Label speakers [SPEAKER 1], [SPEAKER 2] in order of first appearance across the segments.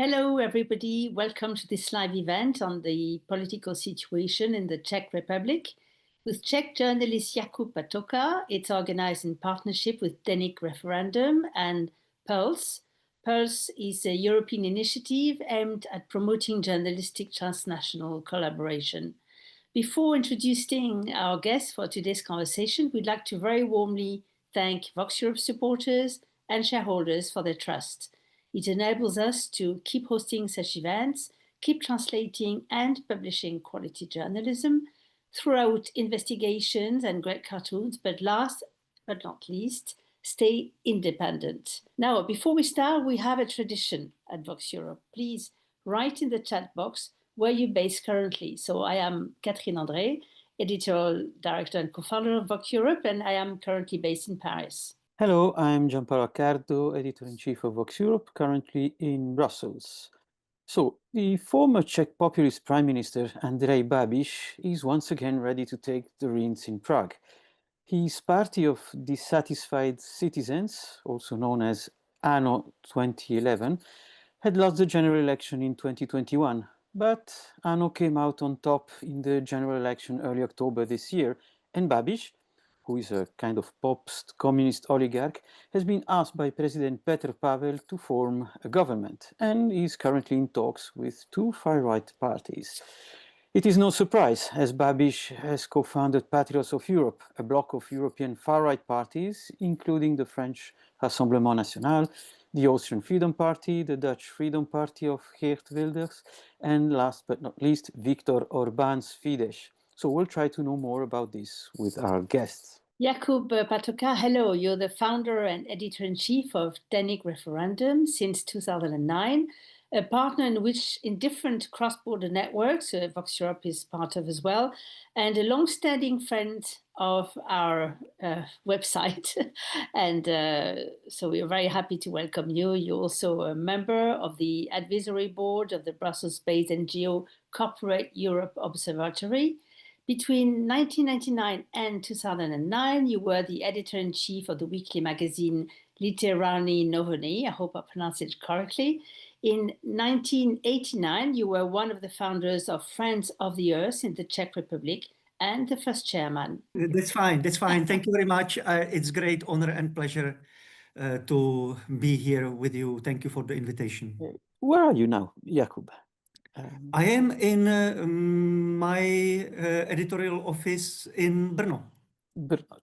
[SPEAKER 1] Hello, everybody. Welcome to this live event on the political situation in the Czech Republic with Czech journalist Jakub Patoka. It's organized in partnership with Denik Referendum and Pulse. Pulse is a European initiative aimed at promoting journalistic transnational collaboration. Before introducing our guests for today's conversation, we'd like to very warmly thank Voxeurop supporters and shareholders for their trust. It enables us to keep hosting such events, keep translating and publishing quality journalism throughout investigations and great cartoons, but last but not least, stay independent. Now, before we start, we have a tradition at Voxeurop. Please write in the chat box where you're based currently. So I am Catherine Andrej, editorial director and co-founder of Voxeurop, and I am currently based in Paris.
[SPEAKER 2] Hello, I'm Giampaolo Accardo, editor-in-chief of Voxeurop, currently in Brussels. So, the former Czech populist Prime Minister Andrej Babiš is once again ready to take the reins in Prague. His party of dissatisfied citizens, also known as ANO 2011, had lost the general election in 2021, but ANO came out on top in the general election early October this year, and Babiš, who is a kind of post-communist oligarch, has been asked by President Petr Pavel to form a government and is currently in talks with two far-right parties. It is no surprise, as Babiš has co-founded Patriots of Europe, a bloc of European far-right parties, including the French Rassemblement National, the Austrian Freedom Party, the Dutch Freedom Party of Geert Wilders, and last but not least, Viktor Orban's Fidesz. So we'll try to know more about this with our guests.
[SPEAKER 1] Jakub Patoka, hello. You're the founder and editor-in-chief of Denik Referendum since 2009, a partner in different cross-border networks, Voxeurop is part of as well, and a long-standing friend of our website. And so we're very happy to welcome you. You're also a member of the advisory board of the Brussels-based NGO Corporate Europe Observatory. Between 1999 and 2009, you were the editor-in-chief of the weekly magazine Literární noviny. I hope I pronounced it correctly. In 1989, you were one of the founders of Friends of the Earth in the Czech Republic and the first chairman.
[SPEAKER 3] That's fine. Thank you very much. It's great honor and pleasure to be here with you. Thank you for the invitation.
[SPEAKER 2] Where are you now, Jakub?
[SPEAKER 3] I am in my editorial office in Brno.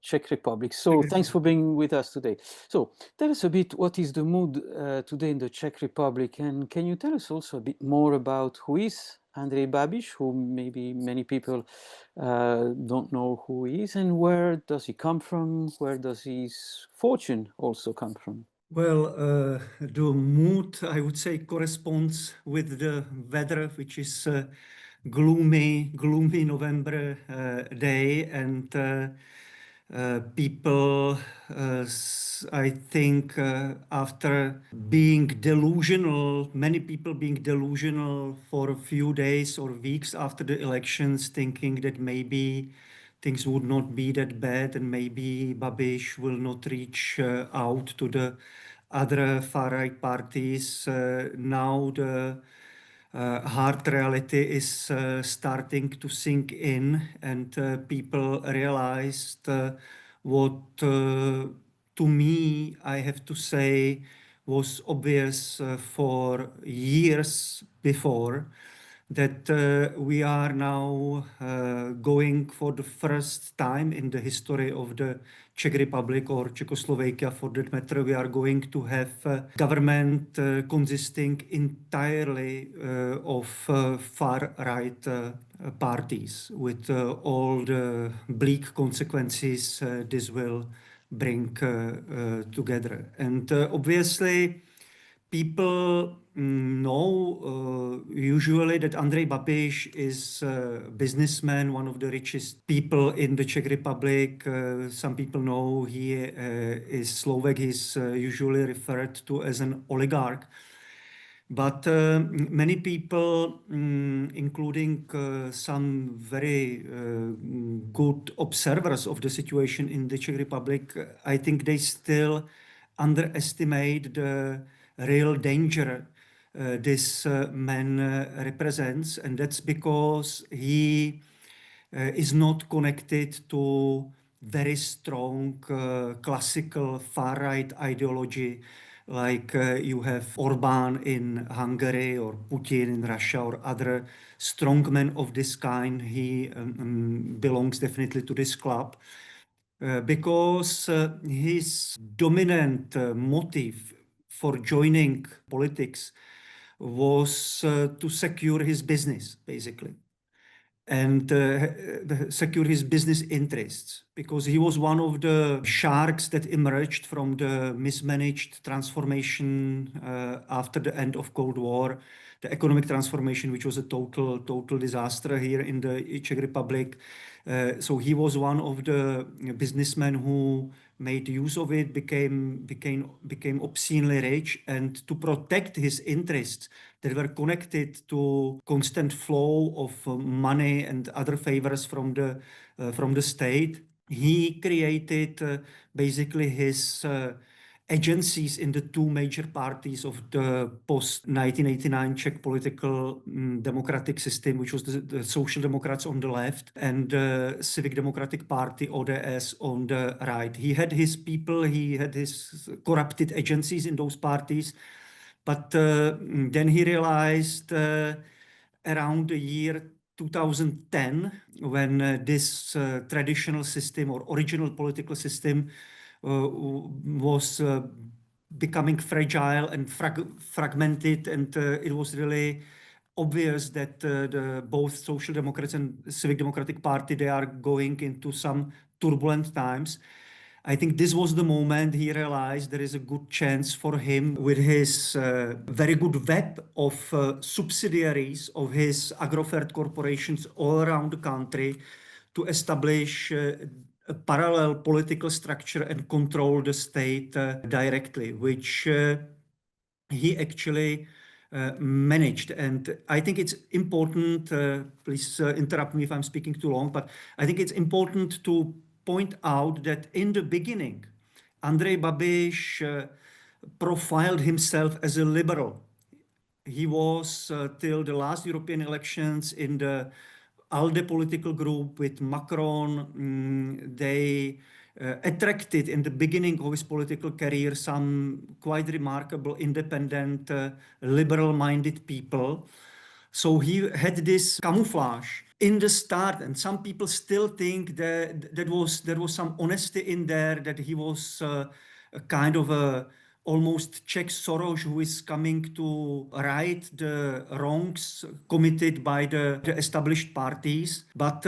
[SPEAKER 2] Czech Republic. So thanks for being with us today. So tell us a bit, what is the mood today in the Czech Republic? And can you tell us also a bit more about who is Andrej Babiš, who maybe many people don't know who he is, and where does he come from? Where does his fortune also come from?
[SPEAKER 3] Well, the mood, I would say, corresponds with the weather, which is gloomy November day, and people, I think, after being delusional, many people being delusional for a few days or weeks after the elections, thinking that maybe things would not be that bad and maybe Babiš will not reach out to the other far-right parties. Now the hard reality is starting to sink in, and people realized what, to me, I have to say, was obvious for years before, that we are now going for the first time in the history of the Czech Republic or Czechoslovakia, for that matter, we are going to have a government consisting entirely of far-right parties, with all the bleak consequences this will bring together. And obviously, people know usually that Andrej Babiš is a businessman, one of the richest people in the Czech Republic. Some people know he is Slovak. He's usually referred to as an oligarch. But many people, including some very good observers of the situation in the Czech Republic, I think they still underestimate the real danger this man represents, and that's because he is not connected to very strong classical far-right ideology like you have Orban in Hungary or Putin in Russia or other strongmen of this kind. He belongs definitely to this club because his dominant motive for joining politics was to secure his business, basically, and secure his business interests, because he was one of the sharks that emerged from the mismanaged transformation after the end of Cold War, the economic transformation, which was a total disaster here in the Czech Republic. So he was one of the businessmen who made use of it, became obscenely rich, and to protect his interests that were connected to constant flow of money and other favors from the state, he created basically his agencies in the two major parties of the post-1989 Czech political democratic system, which was the Social Democrats on the left and the Civic Democratic Party, ODS, on the right. He had his people, he had his corrupted agencies in those parties, but then he realized around the year 2010, when this traditional system or original political system was becoming fragile and fragmented, and it was really obvious that both Social Democrats and Civic Democratic Party, they are going into some turbulent times. I think this was the moment he realized there is a good chance for him, with his very good web of subsidiaries of his Agrofert corporations all around the country, to establish a parallel political structure and control the state directly, which he actually managed. And I think it's important, please interrupt me if I'm speaking too long, but I think it's important to point out that in the beginning, Andrej Babiš profiled himself as a liberal. He was, till the last European elections, in the ALDE political group with Macron. They attracted in the beginning of his political career some quite remarkable independent, liberal-minded people. So he had this camouflage in the start, and some people still think that there was some honesty in there, that he was a kind of a almost Czech Soros who is coming to right the wrongs committed by the established parties. But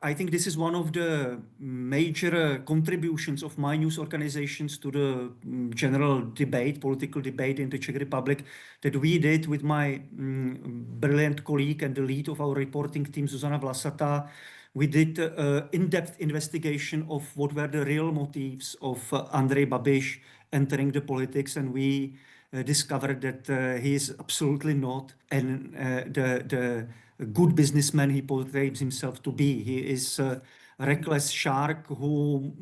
[SPEAKER 3] I think this is one of the major contributions of my news organizations to the general debate, political debate in the Czech Republic, that we did with my brilliant colleague and the lead of our reporting team, Zuzana Vlasata. We did an in-depth investigation of what were the real motives of Andrej Babiš entering the politics, and we discovered that he is absolutely not the good businessman he portrays himself to be. He is a reckless shark who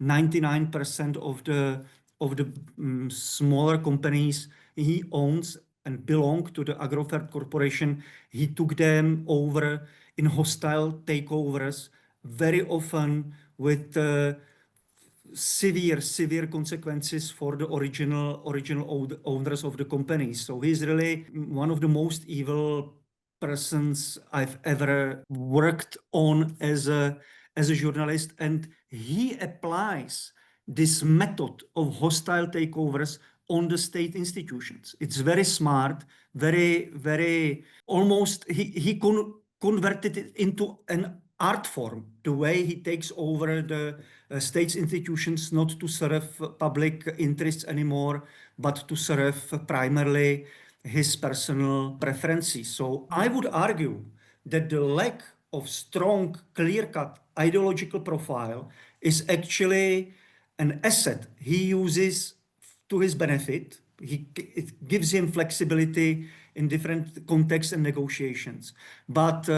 [SPEAKER 3] 99% of the smaller companies he owns and belong to the Agrofert Corporation, he took them over in hostile takeovers, very often with severe consequences for the original owners of the companies. So he's really one of the most evil persons I've ever worked on as a journalist, and he applies this method of hostile takeovers on the state institutions. It's very smart, very almost he converted it into an art form, the way he takes over the state's institutions, not to serve public interests anymore, but to serve primarily his personal preferences. So I would argue that the lack of strong, clear-cut ideological profile is actually an asset he uses to his benefit. It gives him flexibility in different contexts and negotiations. But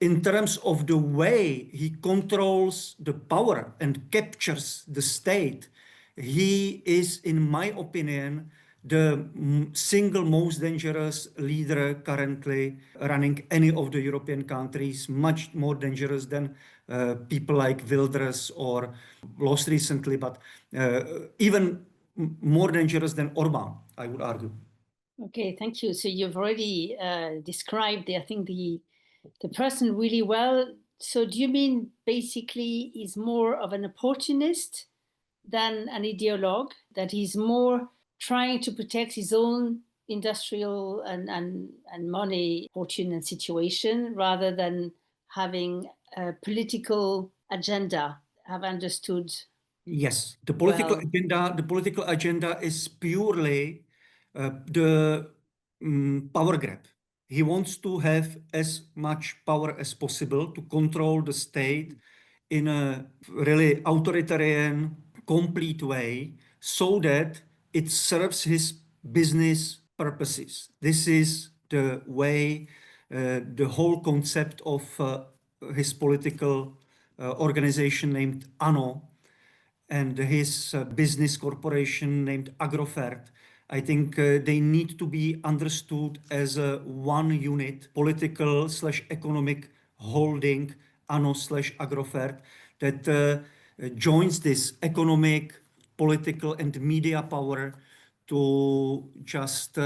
[SPEAKER 3] in terms of the way he controls the power and captures the state, he is, in my opinion, the single most dangerous leader currently running any of the European countries, much more dangerous than people like Wilders or lost recently, but even more dangerous than Orban, I would argue.
[SPEAKER 1] Okay, thank you. So you've already described, I think, the person really well. So do you mean basically he's more of an opportunist than an ideologue, that he's more trying to protect his own industrial and money fortune and situation rather than having a political agenda? Have understood?
[SPEAKER 3] Yes, the political agenda is purely the power grab. He wants to have as much power as possible to control the state in a really authoritarian, complete way so that it serves his business purposes. This is the way, the whole concept of his political organization named ANO and his business corporation named Agrofert. I think they need to be understood as a one unit, political/economic holding, ANO/Agrofert, that joins this economic, political, and media power to just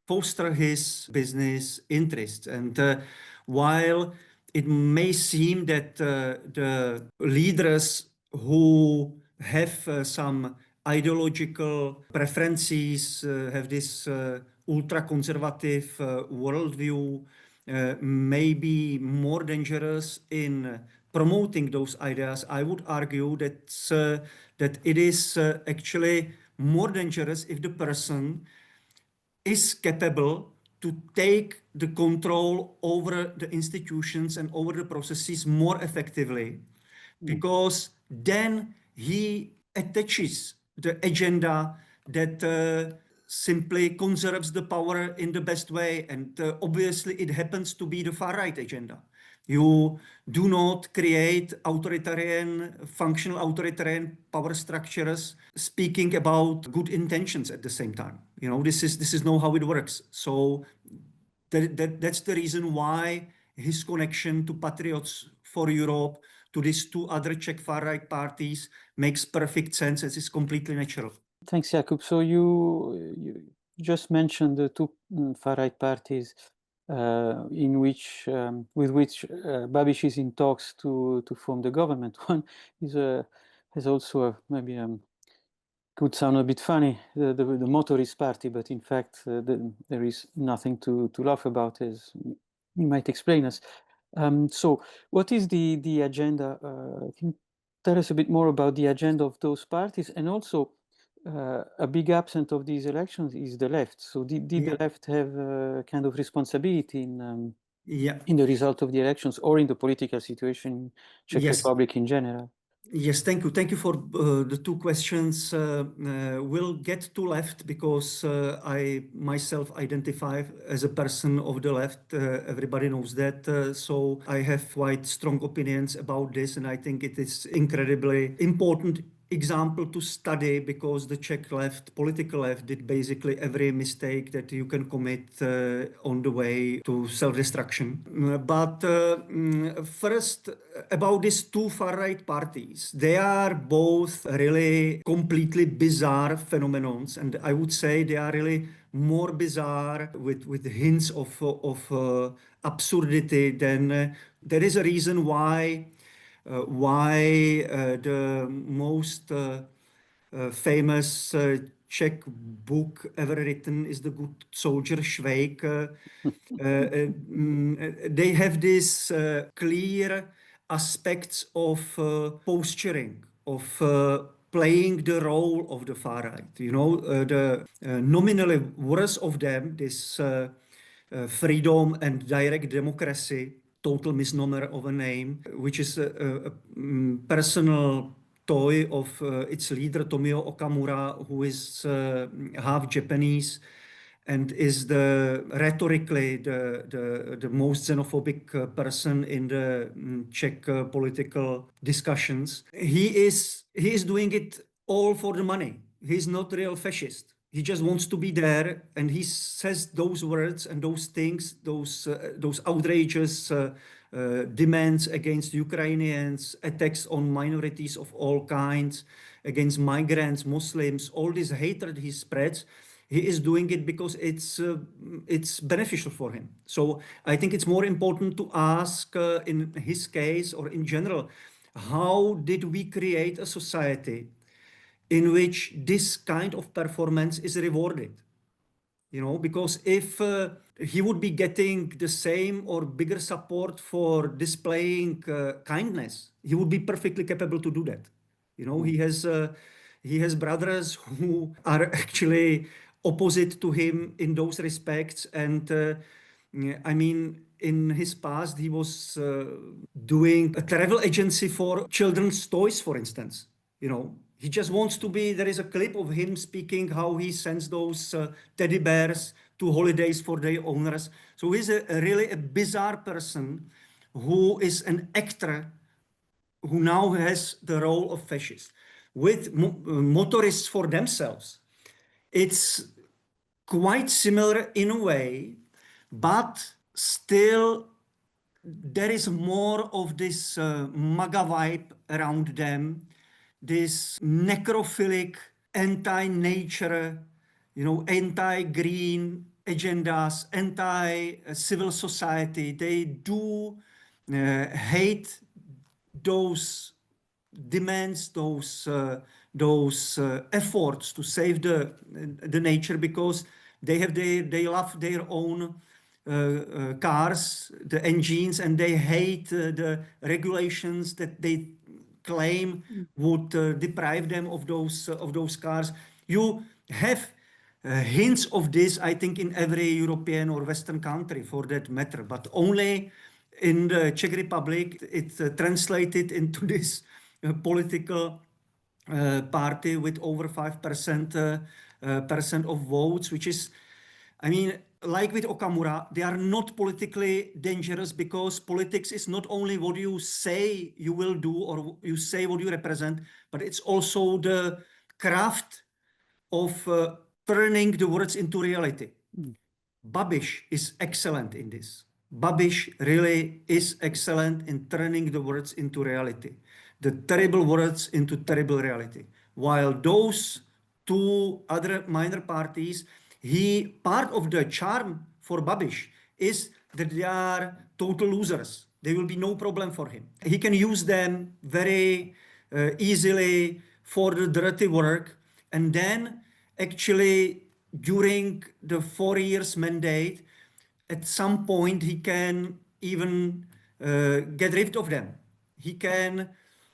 [SPEAKER 3] foster his business interests. And while it may seem that the leaders who have some ideological preferences, have this ultra-conservative worldview, may be more dangerous in promoting those ideas. I would argue that it is actually more dangerous if the person is capable to take the control over the institutions and over the processes more effectively, because then he attaches the agenda that simply conserves the power in the best way. And obviously it happens to be the far-right agenda. You do not create functional authoritarian power structures speaking about good intentions at the same time. You know, this is not how it works. So that's the reason why his connection to Patriots for Europe, to these two other Czech far-right parties, makes perfect sense. It is completely natural.
[SPEAKER 2] Thanks, Jakub. So you just mentioned the two far-right parties with which Babiš is in talks to form the government. One has also maybe could sound a bit funny, the Motorists party, but in fact there is nothing to laugh about, as you might explain us. So what is the agenda? Can you tell us a bit more about the agenda of those parties? And also a big absent of these elections is the left. So did the left have a kind of responsibility in the result of the elections or in the political situation in Czech Republic in general?
[SPEAKER 3] Yes, thank you. Thank you for the two questions. We'll get to left because I myself identify as a person of the left. Everybody knows that. So I have quite strong opinions about this, and I think it is incredibly important example to study, because the Czech left, political left, did basically every mistake that you can commit on the way to self-destruction. But first, about these two far-right parties, they are both really completely bizarre phenomenons, and I would say they are really more bizarre with hints of absurdity than there is a reason why the most famous Czech book ever written is The Good Soldier Švejk. They have this clear aspects of posturing, of playing the role of the far right. You know, the nominally worst of them, this freedom and direct democracy, total misnomer of a name, which is a personal toy of its leader, Tomio Okamura, who is half Japanese and is rhetorically the most xenophobic person in the Czech political discussions. He is doing it all for the money. He's not real fascist. He just wants to be there, and he says those words and those things, those outrageous demands against Ukrainians, attacks on minorities of all kinds, against migrants, Muslims, all this hatred he spreads. He is doing it because it's beneficial for him. So I think it's more important to ask, in his case or in general, how did we create a society in which this kind of performance is rewarded? You know, because if he would be getting the same or bigger support for displaying kindness, he would be perfectly capable to do that. You know, he has brothers who are actually opposite to him in those respects. And I mean, in his past, he was doing a travel agency for children's toys, for instance. You know, he just wants to be, there is a clip of him speaking how he sends those teddy bears to holidays for their owners. So he's really a bizarre person who is an actor who now has the role of fascist. With motorists for themselves, it's quite similar in a way, but still there is more of this MAGA vibe around them, this necrophilic, anti-nature, you know, anti-green agendas, anti-civil society. They do hate those demands, those efforts to save the nature, because they love their own cars, the engines, and they hate the regulations that they claim would deprive them of those cars. You have hints of this, I think, in every European or Western country for that matter, but only in the Czech Republic it translated into this political party with over 5% of votes, which is, I mean, like with Okamura, they are not politically dangerous, because politics is not only what you say you will do or you say what you represent, but it's also the craft of turning the words into reality. Babiš is excellent in this. Babiš really is excellent in turning the words into reality, the terrible words into terrible reality. While those two other minor parties, part of the charm for Babiš is that they are total losers. There will be no problem for him. He can use them very easily for the dirty work. And then actually during the 4 years mandate, at some point he can even get rid of them. He can,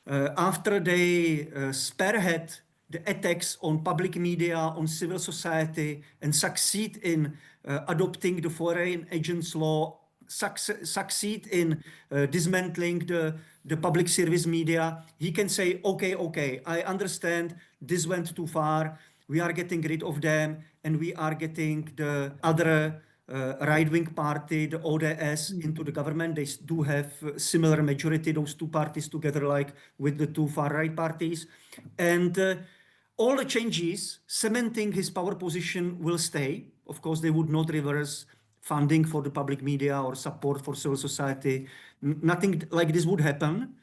[SPEAKER 3] after they spearhead the attacks on public media, on civil society, and succeed in adopting the foreign agents law, succeed in dismantling the public service media, he can say, okay, I understand this went too far. We are getting rid of them, and we are getting the other right-wing party, the ODS, into the government. They do have similar majority, those two parties together, like with the two far-right parties. And all the changes cementing his power position will stay. Of course, they would not reverse funding for the public media or support for civil society. Nothing like this would happen.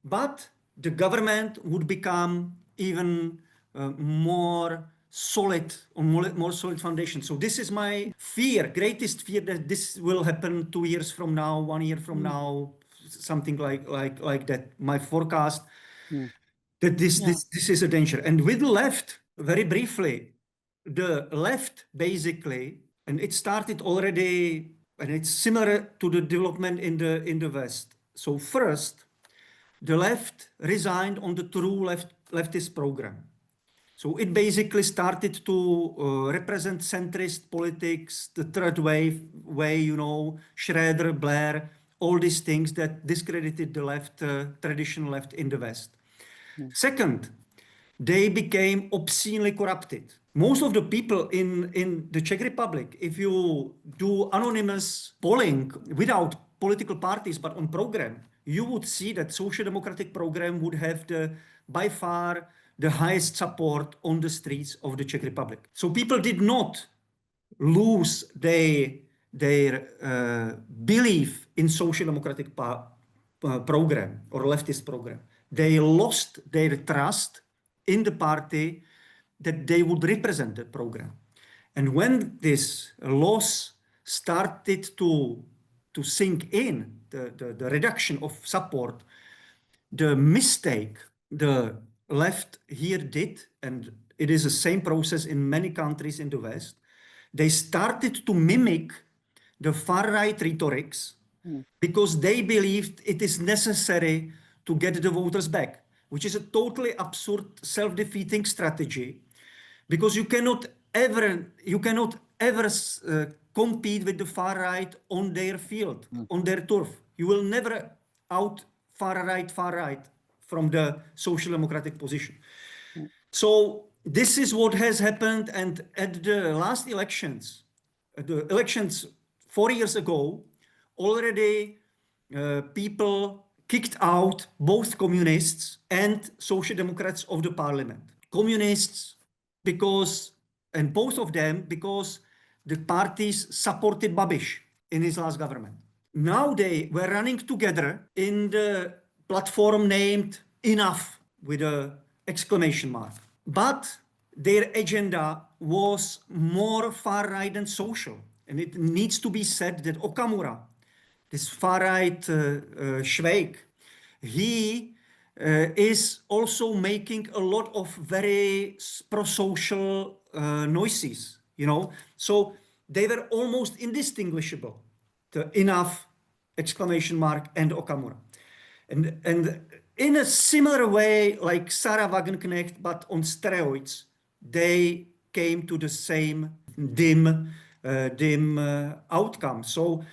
[SPEAKER 3] But the government would become even more solid, on more solid foundation. So this is my fear, greatest fear, that this will happen 2 years from now, 1 year from now, something like that. My forecast that this is a danger. And with the left, very briefly, the left basically, and it started already, and it's similar to the development in the West. So first, the left resigned on the true leftist program. So it basically started to represent centrist politics, the third way, you know, Schroeder, Blair, all these things that discredited the left, traditional left in the West. Second, they became obscenely corrupted. Most of the people in the Czech Republic, if you do anonymous polling without political parties, but on program, you would see that social democratic program would have the by far the highest support on the streets of the Czech Republic. So people did not lose their belief in social democratic program or leftist program. They lost their trust in the party that they would represent the program. And when this loss started to sink in, the reduction of support, the mistake the left here did, and it is the same process in many countries in the West, they started to mimic the far-right rhetorics because they believed it is necessary to get the voters back, which is a totally absurd, self-defeating strategy, because you cannot ever compete with the far-right on their field, on their turf. You will never out far-right from the social democratic position. So this is what has happened, and at the last elections, the elections 4 years ago, already people kicked out both communists and social democrats of the parliament. Communists because, and both of them because the parties supported Babiš in his last government. Now they were running together in the platform named Enough with an exclamation mark. But their agenda was more far-right than social. And it needs to be said that Okamura, this far-right Švejk, he is also making a lot of very pro-social noises, you know. So they were almost indistinguishable, the Enough, exclamation mark, and Okamura. And in a similar way, like Sarah Wagenknecht, but on steroids, they came to the same dim outcome. So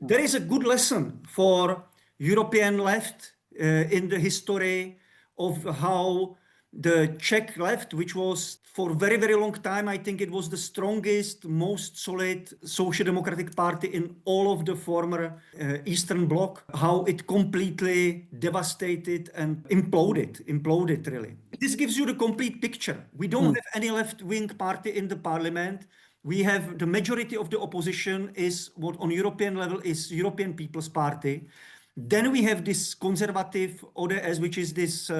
[SPEAKER 3] there is a good lesson for European left in the history of how the Czech left, which was for a very, very long time, I think it was the strongest, most solid social democratic party in all of the former Eastern Bloc, how it completely devastated and imploded really. This gives you the complete picture. We don't have any left-wing party in the parliament. We have the majority of the opposition is what on European level is European People's Party. Then we have this conservative ODS, which is this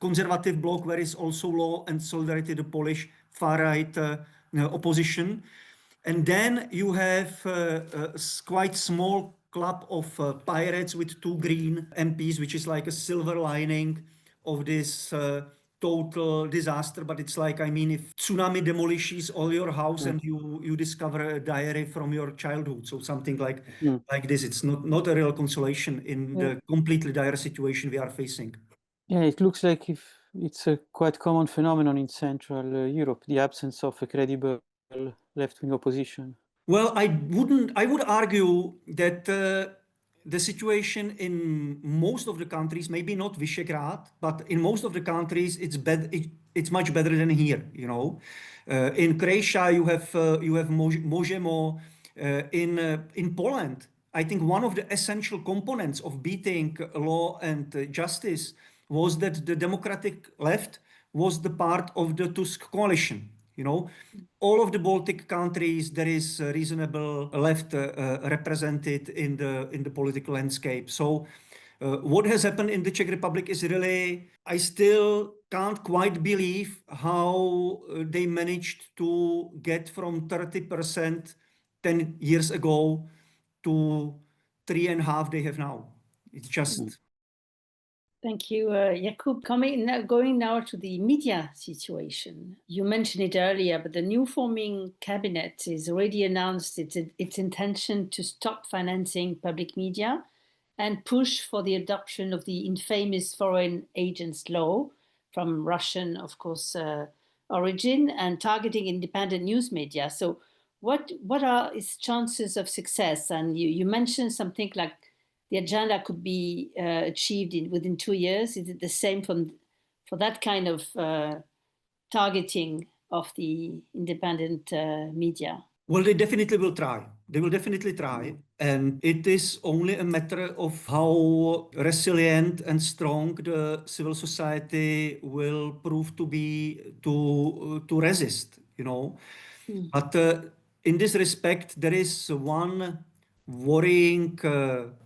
[SPEAKER 3] conservative bloc where is also Law and Solidarity, the Polish far-right opposition. And then you have a quite small club of pirates with 2 green MPs, which is like a silver lining of this total disaster. But it's like, I mean, if tsunami demolishes all your house and you discover a diary from your childhood, so something like this, it's not a real consolation in the completely dire situation we are facing.
[SPEAKER 2] Yeah, it looks like it's a quite common phenomenon in Central Europe, the absence of a credible left-wing opposition.
[SPEAKER 3] Well, I would argue that the situation in most of the countries, maybe not Visegrad, but in most of the countries, it's much better than here. You know, in Croatia you have Možemo. In Poland, I think one of the essential components of beating law and justice was that the democratic left was the part of the Tusk coalition. You know, all of the Baltic countries, there is a reasonable left represented in the political landscape. So what has happened in the Czech Republic is really, I still can't quite believe how they managed to get from 30% 10 years ago to 3.5% they have now. It's just...
[SPEAKER 1] Thank you, Jakub. Going now to the media situation. You mentioned it earlier, but the new forming cabinet has already announced its intention to stop financing public media and push for the adoption of the infamous foreign agents law from Russian, of course, origin, and targeting independent news media. So what are its chances of success? And you mentioned something like the agenda could be achieved within 2 years. Is it the same for that kind of targeting of the independent media?
[SPEAKER 3] Well, they definitely will try. They will definitely try. And it is only a matter of how resilient and strong the civil society will prove to be to resist, you know. But in this respect, there is one worrying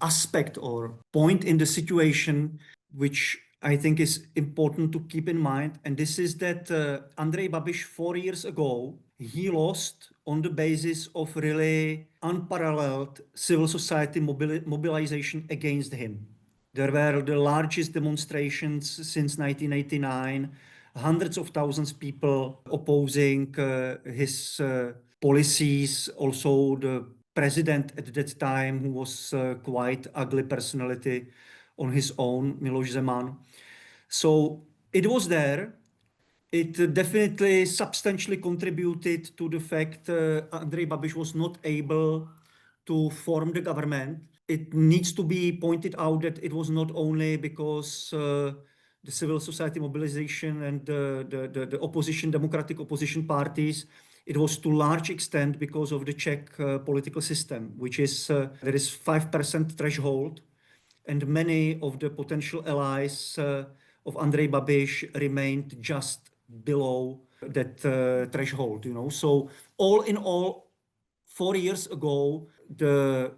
[SPEAKER 3] aspect or point in the situation which I think is important to keep in mind. And this is that Andrej Babiš 4 years ago, he lost on the basis of really unparalleled civil society mobilization against him. There were the largest demonstrations since 1989, hundreds of thousands of people opposing his policies. Also, the president at that time, who was quite ugly personality on his own, Miloš Zeman. So it was there. It definitely substantially contributed to the fact Andrej Babiš was not able to form the government. It needs to be pointed out that it was not only because the civil society mobilization and the opposition, democratic opposition parties, it was to large extent because of the Czech political system, which is there is 5% threshold, and many of the potential allies of Andrej Babiš remained just below that threshold, you know. So all in all, 4 years ago, the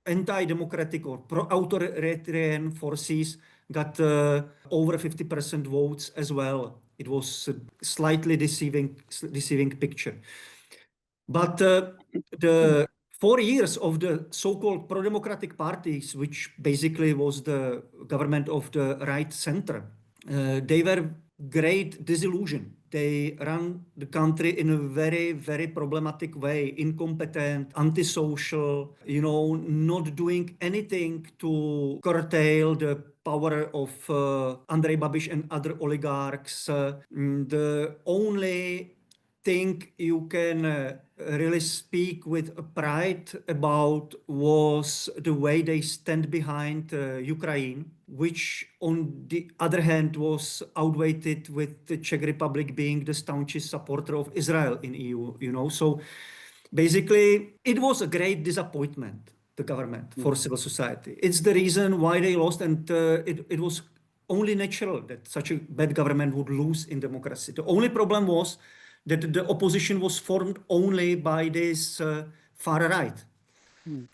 [SPEAKER 3] anti-democratic or pro-authoritarian forces got over 50% votes as well. It was a slightly deceiving picture. But the 4 years of the so-called pro-democratic parties, which basically was the government of the right center, they were great disillusion. They ran the country in a very, very problematic way, incompetent, antisocial, you know, not doing anything to curtail the power of Andrej Babiš and other oligarchs. The only thing you can really speak with pride about was the way they stand behind Ukraine, which on the other hand was outweighed with the Czech Republic being the staunchest supporter of Israel in EU, you know. So basically it was a great disappointment, the government, for civil society. It's the reason why they lost, and it was only natural that such a bad government would lose in democracy. The only problem was that the opposition was formed only by this far right.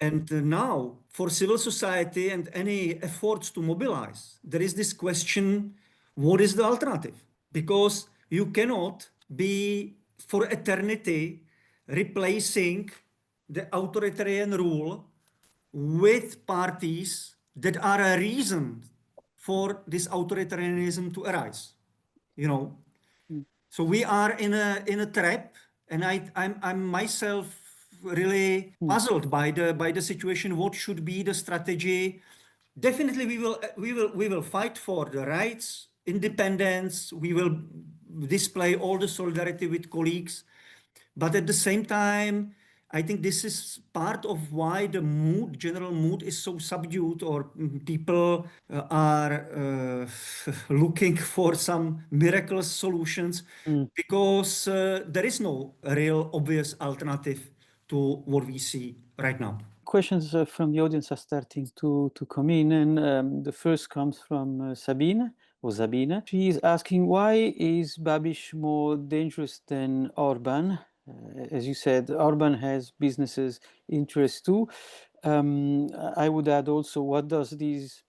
[SPEAKER 3] And now, for civil society and any efforts to mobilize, there is this question, what is the alternative? Because you cannot be for eternity replacing the authoritarian rule with parties that are a reason for this authoritarianism to arise, you know. So we are in a trap, and I'm myself really puzzled by the situation. What should be the strategy? Definitely, we will fight for the rights, independence. We will display all the solidarity with colleagues, but at the same time, I think this is part of why the general mood is so subdued, or people are looking for some miraculous solutions, because there is no real obvious alternative to what we see right now.
[SPEAKER 2] Questions from the audience are starting to come in, and the first comes from Sabine. She is asking, why is Babiš more dangerous than Orban? As you said, Orban has businesses interests too. I would add also, what does this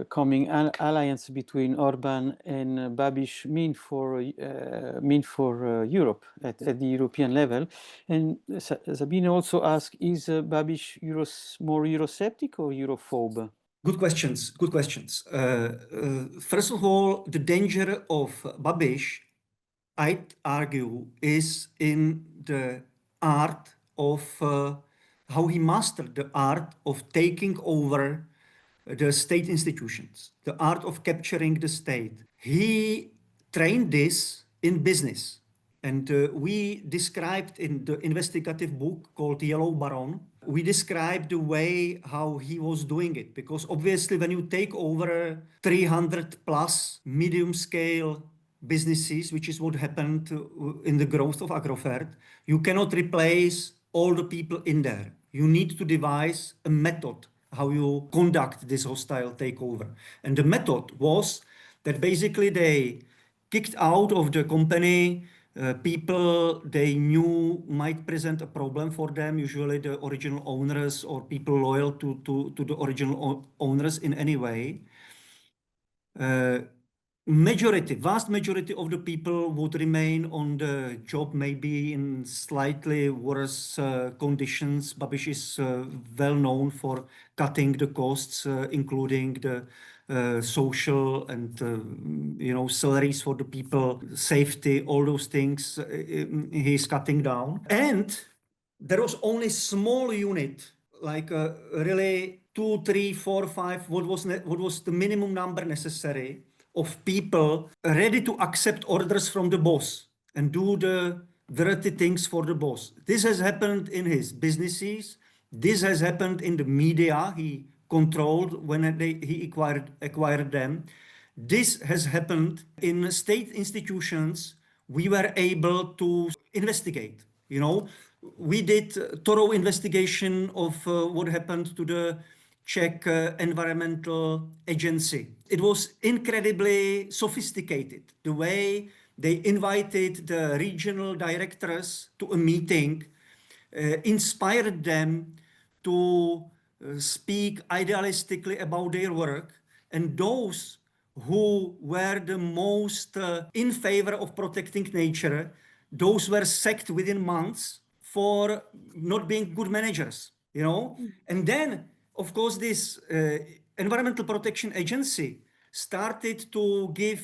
[SPEAKER 2] coming alliance between Orban and Babiš mean for Europe at the European level? And Sabine also asks, is Babiš more Eurosceptic or Europhobe?
[SPEAKER 3] Good questions. Good questions. First of all, the danger of Babiš, I'd argue, is in the art of how he mastered the art of taking over the state institutions, the art of capturing the state. He trained this in business. And we described in the investigative book called Yellow Baron, we described the way how he was doing it. Because obviously when you take over 300 plus medium scale businesses, which is what happened in the growth of Agrofert, you cannot replace all the people in there. You need to devise a method how you conduct this hostile takeover. And the method was that basically they kicked out of the company people they knew might present a problem for them, usually the original owners or people loyal to the original owners in any way. Vast majority of the people would remain on the job, maybe in slightly worse conditions. Babiš is well known for cutting the costs, including the social and salaries for the people, safety, all those things he's cutting down. And there was only a small unit, like really 2, 3, 4, 5, what was the minimum number necessary of people ready to accept orders from the boss and do the dirty things for the boss. This has happened in his businesses. This has happened in the media he controlled when he acquired them. This has happened in state institutions. We were able to investigate. We did a thorough investigation of what happened to the Czech Environmental Agency. It was incredibly sophisticated. The way they invited the regional directors to a meeting inspired them to speak idealistically about their work. And those who were the most in favor of protecting nature, those were sacked within months for not being good managers, And then, of course, this Environmental Protection Agency started to give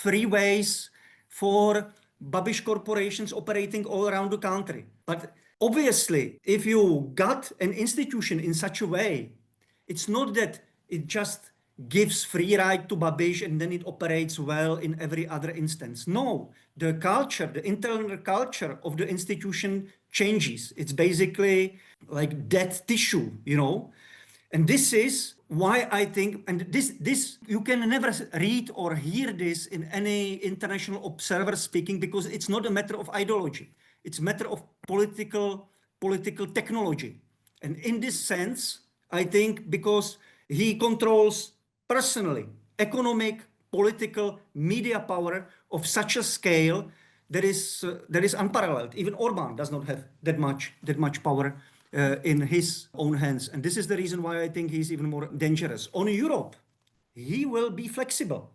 [SPEAKER 3] freeways for Babiš corporations operating all around the country. But obviously, if you got an institution in such a way, it's not that it just gives free ride to Babiš and then it operates well in every other instance. No, the culture, the internal culture of the institution changes. It's basically like dead tissue, And this is why I think, and this you can never read or hear this in any international observer speaking, because it's not a matter of ideology. It's a matter of political technology. And in this sense, I think because he controls personally economic, political, media power of such a scale that is unparalleled. Even Orban does not have that much power in his own hands. And this is the reason why I think he's even more dangerous. On Europe, he will be flexible,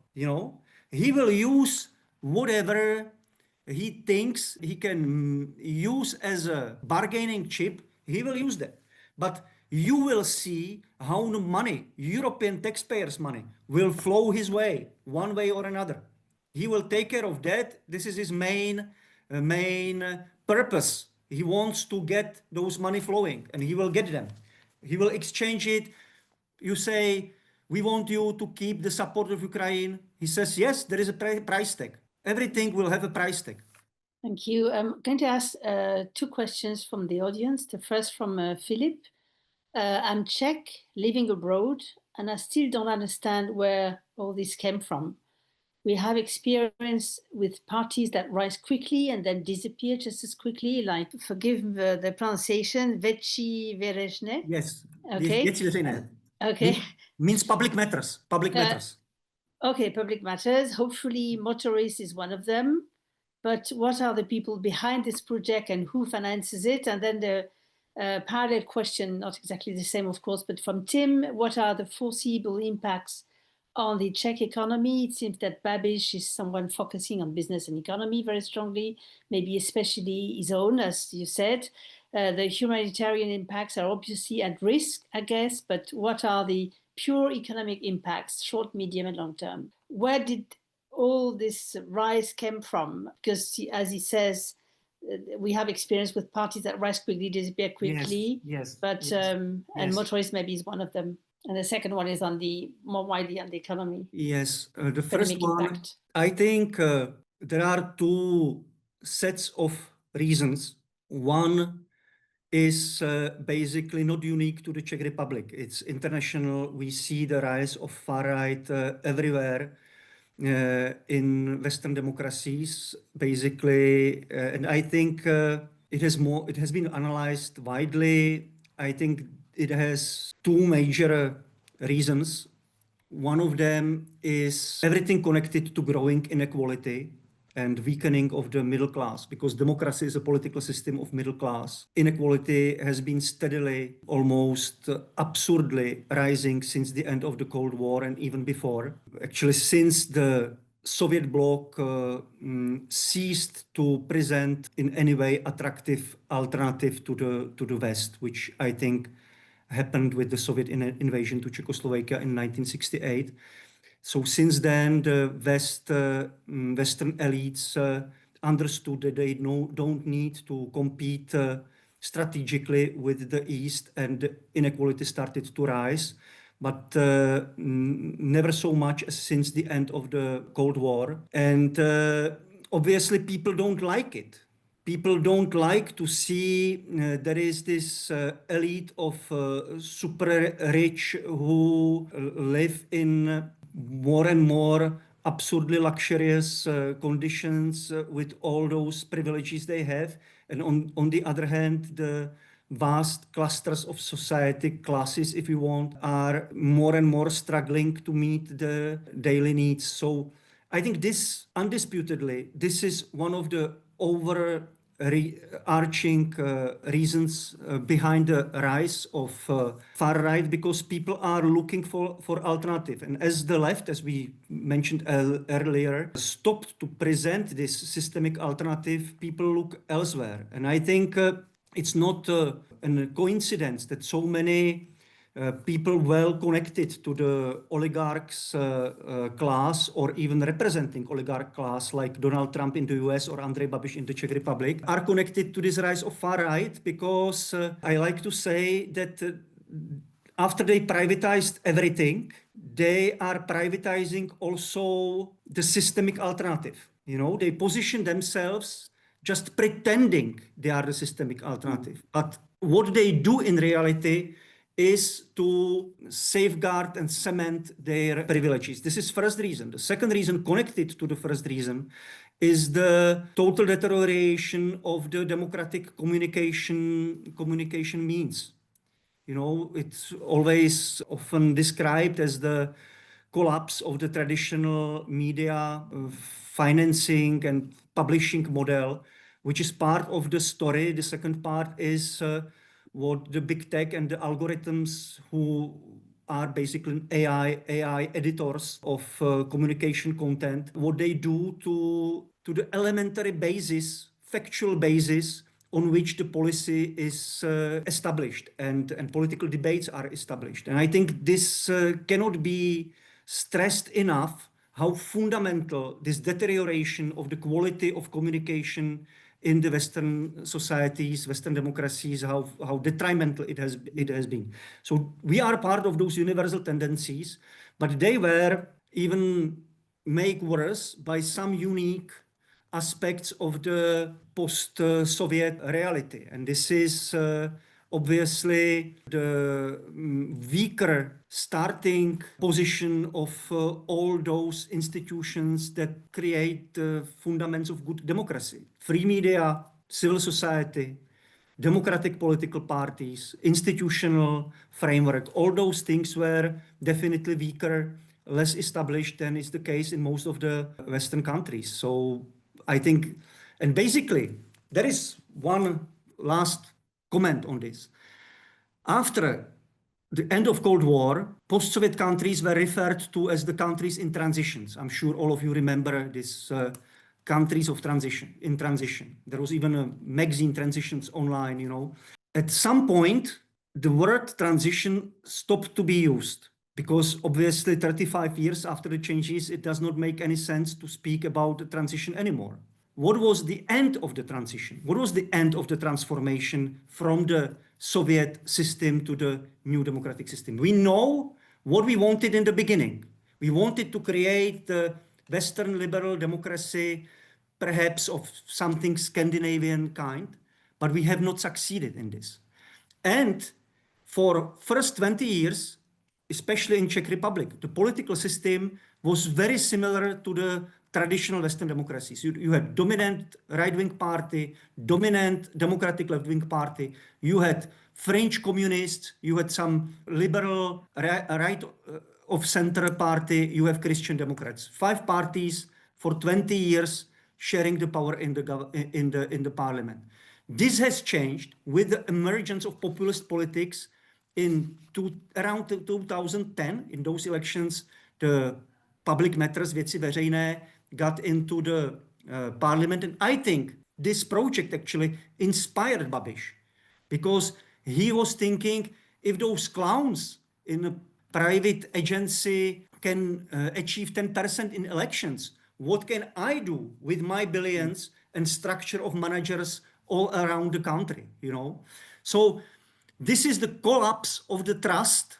[SPEAKER 3] He will use whatever he thinks he can use as a bargaining chip. He will use that. But you will see how the money, European taxpayers' money, will flow his way, one way or another. He will take care of that. This is his main purpose. He wants to get those money flowing, and he will get them. He will exchange it. You say, we want you to keep the support of Ukraine. He says, yes, there is a price tag. Everything will have a price tag.
[SPEAKER 1] Thank you. I'm going to ask 2 questions from the audience. The first from Philip. I'm Czech, living abroad, and I still don't understand where all this came from. We have experience with parties that rise quickly and then disappear just as quickly, like, forgive the pronunciation, Větší veřejné.
[SPEAKER 3] Yes.
[SPEAKER 1] Okay.
[SPEAKER 3] Větší veřejné.
[SPEAKER 1] Okay.
[SPEAKER 3] Means public matters. Public matters.
[SPEAKER 1] Okay, public matters. Hopefully Motorists is one of them. But what are the people behind this project and who finances it? And then the parallel question, not exactly the same, of course, but from Tim, what are the foreseeable impacts on the Czech economy? It seems that Babiš is someone focusing on business and economy very strongly, maybe especially his own, as you said. The humanitarian impacts are obviously at risk, I guess, but what are the pure economic impacts, short, medium, and long term? Where did all this rise came from? Because, as he says, we have experience with parties that rise quickly, disappear quickly.
[SPEAKER 3] Yes.
[SPEAKER 1] But
[SPEAKER 3] yes.
[SPEAKER 1] and Motorists maybe is one of them. And the second one is more widely on the economy.
[SPEAKER 3] Yes, the first one,
[SPEAKER 1] impact.
[SPEAKER 3] I think there are 2 sets of reasons. One is basically not unique to the Czech Republic. It's international. We see the rise of far right everywhere. in Western democracies, basically, and I think it has been analyzed widely. I think it has two major reasons. One of them is everything connected to growing inequality and weakening of the middle class, because democracy is a political system of middle class. Inequality has been steadily, almost absurdly rising since the end of the Cold War and even before. Actually, since the Soviet bloc ceased to present in any way attractive alternative to the West, which I think happened with the Soviet invasion to Czechoslovakia in 1968. So since then, the Western elites understood that they don't need to compete strategically with the East, and inequality started to rise, but never so much as since the end of the Cold War. And obviously people don't like it. People don't like to see there is this elite of super rich who live in more and more absurdly luxurious conditions with all those privileges they have. And on the other hand, the vast clusters of society, classes if you want, are more and more struggling to meet the daily needs. So I think this, undisputedly, this is one of the overarching reasons behind the rise of far right, because people are looking for alternative. And as the left, as we mentioned earlier, stopped to present this systemic alternative, people look elsewhere. And I think it's not a coincidence that so many people well connected to the oligarchs class, or even representing oligarch class, like Donald Trump in the US or Andrej Babiš in the Czech Republic, are connected to this rise of far right, because I like to say that after they privatized everything, they are privatizing also the systemic alternative. You know, they position themselves just pretending they are the systemic alternative. But what they do in reality is to safeguard and cement their privileges. This is first reason. The second reason, connected to the first reason, is the total deterioration of the democratic communication means. You know, it's always often described as the collapse of the traditional media financing and publishing model, which is part of the story. The second part is what the big tech and the algorithms, who are basically AI editors of communication content, what they do to the elementary basis, factual basis on which the policy is established and political debates are established. And I think this cannot be stressed enough, how fundamental this deterioration of the quality of communication in the Western societies, Western democracies, how detrimental it has been. So we are part of those universal tendencies, but they were even made worse by some unique aspects of the post-Soviet reality. And this is obviously the weaker starting position of all those institutions that create the fundamentals of good democracy. Free media, civil society, democratic political parties, institutional framework, all those things were definitely weaker, less established than is the case in most of the Western countries. So I think, and basically, there is one last comment on this. After the end of Cold War, post-Soviet countries were referred to as the countries in transitions. I'm sure all of you remember this countries of transition, in transition. There was even a magazine, Transitions Online, you know. At some point, the word transition stopped to be used, because obviously 35 years after the changes, it does not make any sense to speak about the transition anymore. What was the end of the transition? What was the end of the transformation from the Soviet system to the new democratic system? We know what we wanted in the beginning. We wanted to create the Western liberal democracy, perhaps of something Scandinavian kind, but we have not succeeded in this. And for first 20 years, especially in Czech Republic, the political system was very similar to the traditional Western democracies. You had dominant right-wing party, dominant democratic left-wing party. You had French communists. You had some liberal right of center party. You have Christian Democrats. 5 parties for 20 years sharing the power in the parliament. This has changed with the emergence of populist politics around 2010. In those elections, the public matters, věci veřejné, got into the parliament. And I think this project actually inspired Babiš, because he was thinking, if those clowns in a private agency can achieve 10% in elections, what can I do with my billions and structure of managers all around the country, you know? So this is the collapse of the trust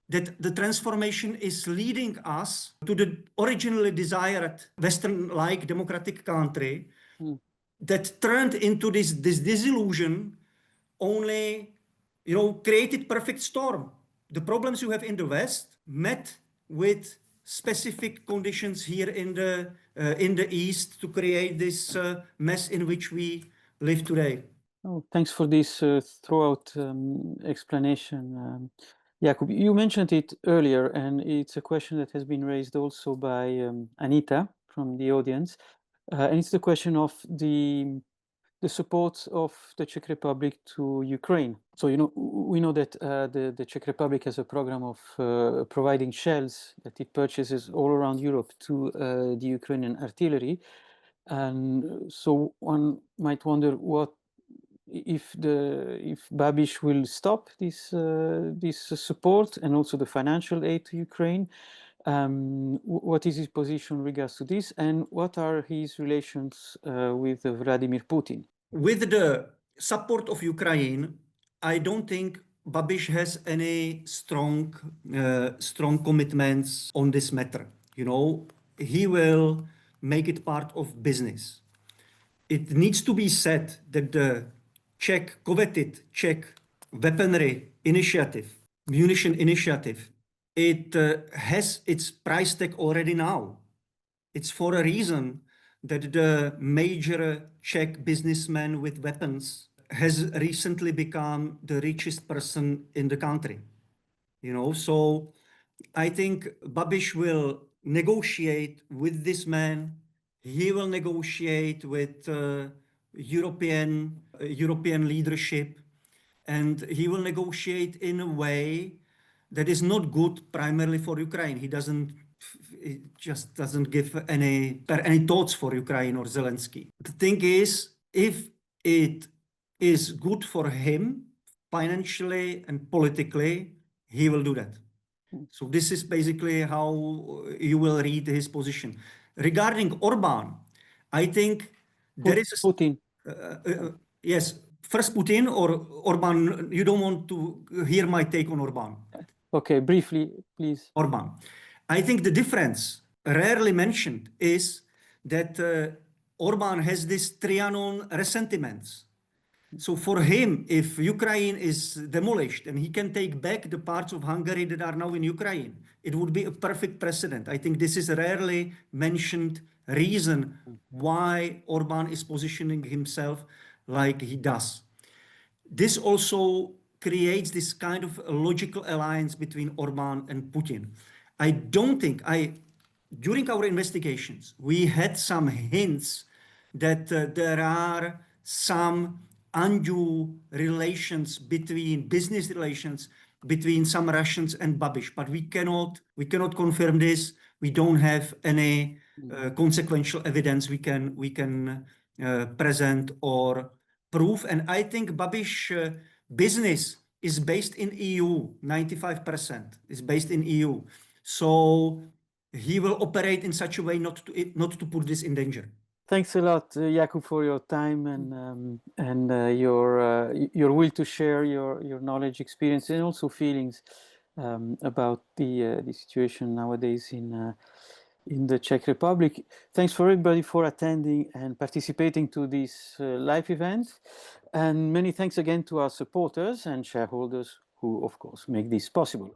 [SPEAKER 3] that the transformation is leading us to the originally desired Western-like democratic country that turned into this disillusion, only, you know, created perfect storm. The problems you have in the West met with specific conditions here in the East to create this mess in which we live today.
[SPEAKER 2] Oh, thanks for this throughout explanation. Jakub, you mentioned it earlier, and it's a question that has been raised also by Anita from the audience. And it's the question of the support of the Czech Republic to Ukraine. So, you know, we know that the Czech Republic has a program of providing shells that it purchases all around Europe to the Ukrainian artillery. And so one might wonder if Babiš will stop this support and also the financial aid to Ukraine. What is his position in regards to this, and what are his relations with Vladimir Putin?
[SPEAKER 3] With the support of Ukraine, I don't think Babiš has any strong commitments on this matter. You know, he will make it part of business. It needs to be said that the coveted Czech weaponry initiative, munition initiative, it has its price tag already now. It's for a reason that the major Czech businessman with weapons has recently become the richest person in the country. You know, so I think Babiš will negotiate with this man. He will negotiate with European leadership, and he will negotiate in a way that is not good primarily for Ukraine. He just doesn't give any thoughts for Ukraine or Zelensky. The thing is, if it is good for him financially and politically, he will do that. So this is basically how you will read his position. Regarding Orban, I think there is
[SPEAKER 2] Putin.
[SPEAKER 3] Yes, first Putin or Orban. You don't want to hear my take on Orban.
[SPEAKER 2] Okay, briefly, please.
[SPEAKER 3] Orban. I think the difference, rarely mentioned, is that Orban has this Trianon ressentiments. So for him, if Ukraine is demolished and he can take back the parts of Hungary that are now in Ukraine, it would be a perfect precedent. I think this is a rarely mentioned reason why Orban is positioning himself like he does. This also creates this kind of logical alliance between Orban and Putin. I don't think, during our investigations, we had some hints that there are some undue relations business relations between some Russians and Babiš, but we cannot confirm this. We don't have any consequential evidence we can present or prove. And I think Babiš business is based in EU, 95% is based in EU. So he will operate in such a way not to put this in danger.
[SPEAKER 2] Thanks a lot, Jakub, for your time and your will to share your knowledge, experience, and also feelings about the situation nowadays in the Czech Republic. Thanks for everybody for attending and participating to this live event, and many thanks again to our supporters and shareholders who, of course, make this possible.